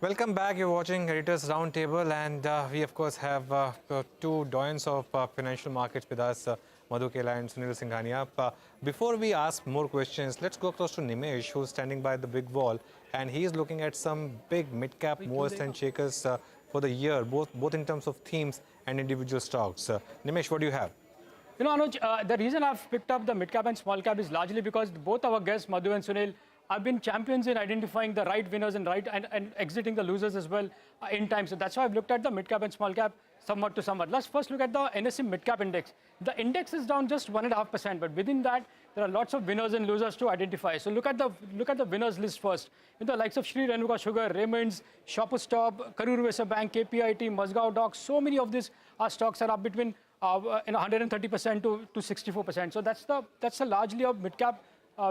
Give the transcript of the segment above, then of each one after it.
Welcome back. You're watching Editors Roundtable, and we, of course, have two doyens of financial markets with us, Madhu Kela and Sunil Singhania. Before we ask more questions, let's go across to Nimesh, who's standing by the big wall, and he's looking at some big mid-cap movers and shakers for the year, both in terms of themes and individual stocks. Nimesh, what do you have? You know, Anuj, the reason I've picked up the mid-cap and small-cap is largely because both our guests, Madhu and Sunil, have been champions in identifying the right winners and exiting the losers as well in time. So that's why I've looked at the mid-cap and small-cap somewhat to somewhat. Let's first look at the Nsm Mid Cap Index. The index is down just 1.5%, but within that, there are lots of winners and losers to identify. So look at the winners list first. In the likes of Sri Renuka Sugar, Raymond's, Shoppers Stop, Karur Vysya Bank, KPIT, Mazgaon Dock, so many of these stocks are up between 130% to 64%. So that's the largely a mid-cap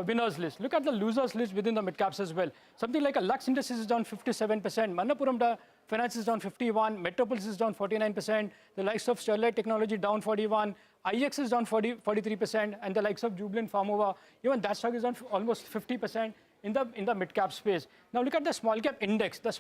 winners list. Look at the losers list within the mid-caps as well. Something like a Lux Indices is down 57%, Manappuram Finance is down 51%, Metropolis is down 49%, the likes of Sterlite Technology down 41%, IEX is down 43%, and the likes of Jubilant Pharmova, even that stock is down almost 50% in the mid-cap space. Now look at the small-cap index. The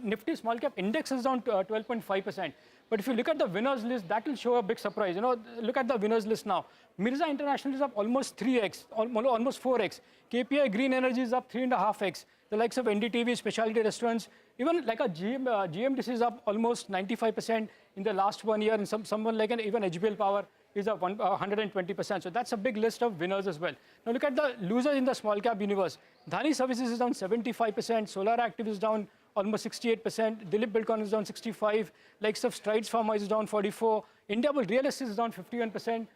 Nifty small-cap index is down 12.5%. But if you look at the winners list, that will show a big surprise. You know, look at the winners list now. Mirza International is up almost 3x, almost 4x. KPI Green Energy is up 3.5x. The likes of NDTV, specialty restaurants, even like a GMDC is up almost 95% in the last 1 year, and someone like even HBL Power is up 120%. So that's a big list of winners as well. Now look at the losers in the small cap universe. Dhani Services is down 75%, Solar Active is down almost 68%, Dilip Bilcon is down 65%, likes of Strides Pharma is down 44%, Indiabulls Real Estate is down 51%,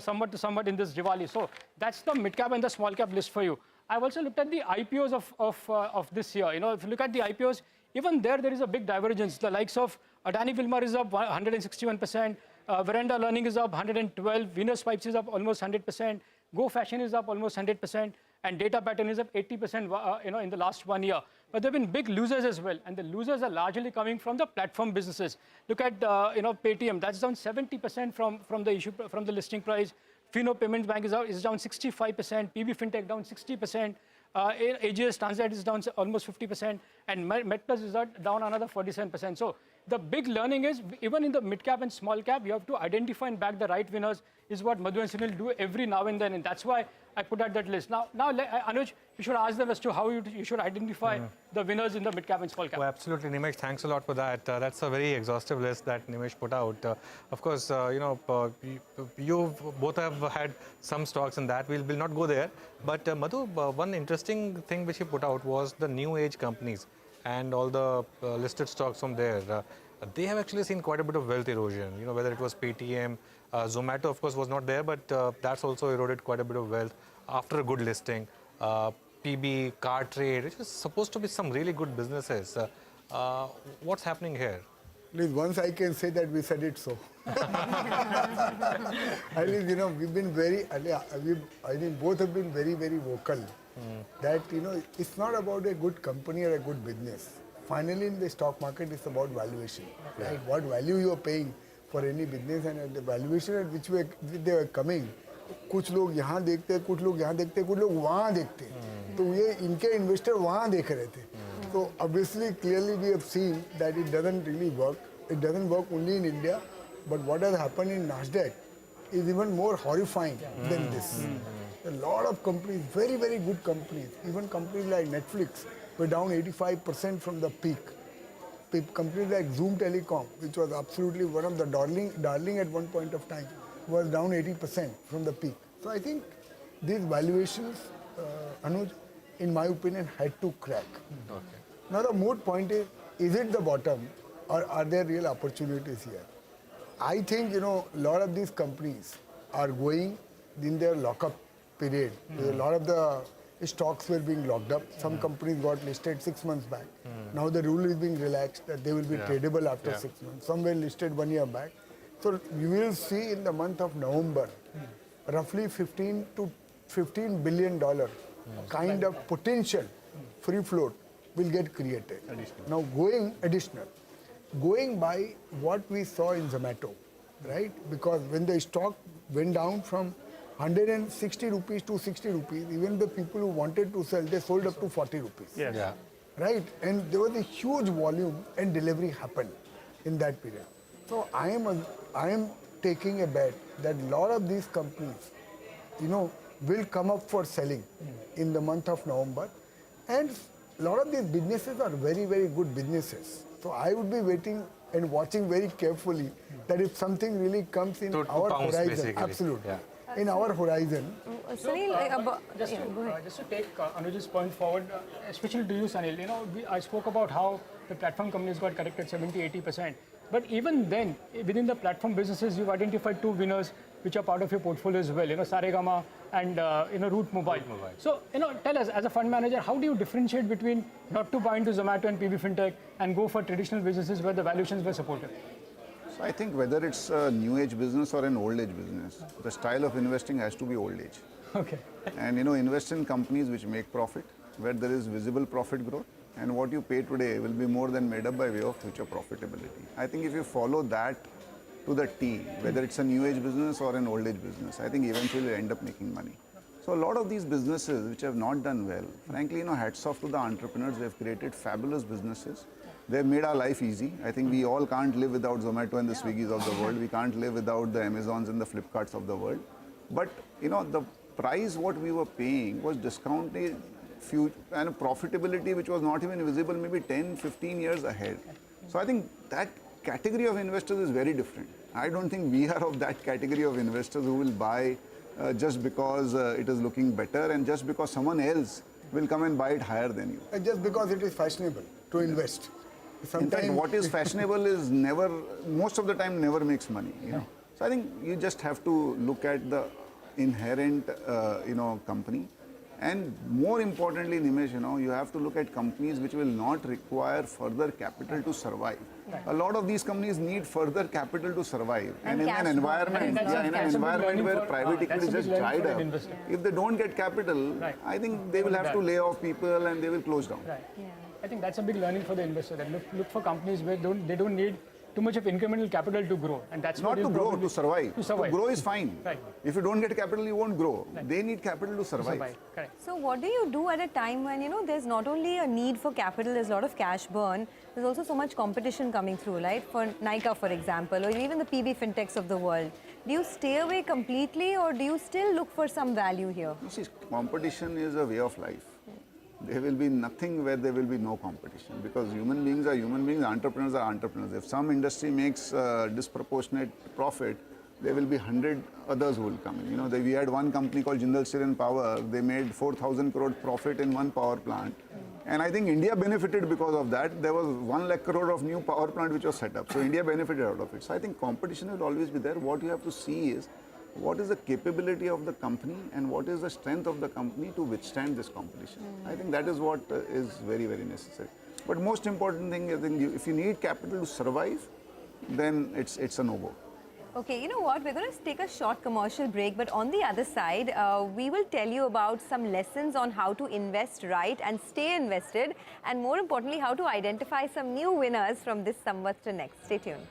somewhat to somewhat in this Diwali. So that's the mid-cap and the small-cap list for you. I've also looked at the IPOs of this year. You know, if you look at the IPOs, even there is a big divergence. The likes of Adani Wilmar is up 161%, Veranda Learning is up 112%, Venus Pipes is up almost 100%, Go Fashion is up almost 100%, and Data Pattern is up 80%, in the last 1 year. But there have been big losers as well, and the losers are largely coming from the platform businesses. Look at Paytm, that's down 70% from the listing price. Fino Payments Bank is down 65%, PB Fintech down 60%, AGS Transact is down almost 50%, and MedPlus is down another 47%. So the big learning is, even in the mid-cap and small-cap, you have to identify and back the right winners, is what Madhu and Sunil do every now and then, and that's why I put out that list. Now, Anuj, you should ask them as to how you should identify the winners in the mid-cap and small-cap. Well, absolutely, Nimesh. Thanks a lot for that. That's a very exhaustive list that Nimesh put out. Of course, you both have had some stocks in that. We'll not go there. But Madhu, one interesting thing which he put out was the new age companies and all the listed stocks from there. They have actually seen quite a bit of wealth erosion. You know, whether it was Paytm, Zomato, of course, was not there, but that's also eroded quite a bit of wealth after a good listing. PB, Car Trade, which is supposed to be some really good businesses. What's happening here? At least once I can say that we said it so. At least, we've been I think both have been very, very vocal. That, it's not about a good company or a good business. Finally, in the stock market, it's about valuation. Right? What value you are paying for any business and the valuation at which they were coming. कुछ लोग यहाँ देखते हैं, कुछ लोग यहाँ देखते हैं, कुछ लोग वहाँ देखते हैं. तो ये इनके इन्वेस्टर वहाँ देख रहे थे. So obviously, clearly we have seen that it doesn't really work. It doesn't work only in India, but what has happened in Nasdaq is even more horrifying than this. A lot of companies, very, very good companies, even companies like Netflix, were down 85% from the peak. Companies like Zoom Telecom, which was absolutely one of the darling at one point of time, was down 80% from the peak. So I think these valuations, Anuj, in my opinion, had to crack. Okay. Now the moot point is it the bottom or are there real opportunities here? I think, a lot of these companies are going in their lockup period. A lot of the stocks were being locked up. Some companies got listed 6 months back. Now the rule is being relaxed that they will be tradable after 6 months. Some were listed 1 year back. So you will see in the month of November, roughly $15 billion kind of potential free float will get created. Now going by what we saw in Zomato, right? Because when the stock went down from 160 rupees to 60 rupees, even the people who wanted to sell, they sold up to 40 rupees. Yes. Yeah. right? And there was a huge volume and delivery happened in that period. So I am taking a bet that a lot of these companies, will come up for selling in the month of November. And a lot of these businesses are very, very good businesses. So I would be waiting and watching very carefully that if something really comes in To our pounce, horizon, basically. absolutely, Yeah. in our horizon. So, just to take Anuj's point forward, especially to you, Sanil, I spoke about how the platform companies got corrected 70-80%. But even then, within the platform businesses, you've identified two winners which are part of your portfolio as well, Saregama and Route Mobile. So, tell us, as a fund manager, how do you differentiate between not to buy into Zomato and PB Fintech and go for traditional businesses where the valuations were supportive? So I think whether it's a new age business or an old age business, the style of investing has to be old age. Okay. And invest in companies which make profit, where there is visible profit growth, and what you pay today will be more than made up by way of future profitability. I think if you follow that to the T, whether it's a new age business or an old age business, I think eventually you end up making money. So a lot of these businesses which have not done well, frankly, hats off to the entrepreneurs. They've created fabulous businesses. They've made our life easy. I think we all can't live without Zomato and the Swiggis of the world. We can't live without the Amazons and the Flipkarts of the world. But, the price what we were paying was discounted and profitability which was not even visible maybe 10, 15 years ahead. So I think that category of investors is very different. I don't think we are of that category of investors who will buy just because it is looking better and just because someone else will come and buy it higher than you. And just because it is fashionable to invest. In fact, what is fashionable is most of the time never makes money. So I think you just have to look at the inherent, company. And more importantly, Nimesh, you have to look at companies which will not require further capital to survive. Right. A lot of these companies need further capital to survive. And in an environment, where private equity is just dried up, if they don't get capital, I think they will have to lay off people and they will close down. Right. Yeah. I think that's a big learning for the investor. That look for companies where they don't need too much of incremental capital to grow, and that's not to grow, to survive. To grow is fine. Right. If you don't get capital, you won't grow. Right. They need capital to survive. Correct. So what do you do at a time when there's not only a need for capital, there's a lot of cash burn, there's also so much competition coming through, right? For Nykaa, for example, or even the PB Fintechs of the world. Do you stay away completely, or do you still look for some value here? You see, competition is a way of life. There will be nothing where there will be no competition, because human beings are human beings, entrepreneurs are entrepreneurs. If some industry makes disproportionate profit, there will be 100 others who will come in. We had one company called Jindal Steel and Power. They made 4,000 crore profit in one power plant. And I think India benefited because of that. There was 1 lakh crore of new power plant which was set up. So India benefited out of it. So I think competition will always be there. What you have to see is, what is the capability of the company and what is the strength of the company to withstand this competition. I think that is what is very, very necessary. But most important thing, I think if you need capital to survive, then it's a no-go. Okay, you know what? We're going to take a short commercial break, but on the other side, we will tell you about some lessons on how to invest right and stay invested, and more importantly, how to identify some new winners from this Samvat to next. Stay tuned.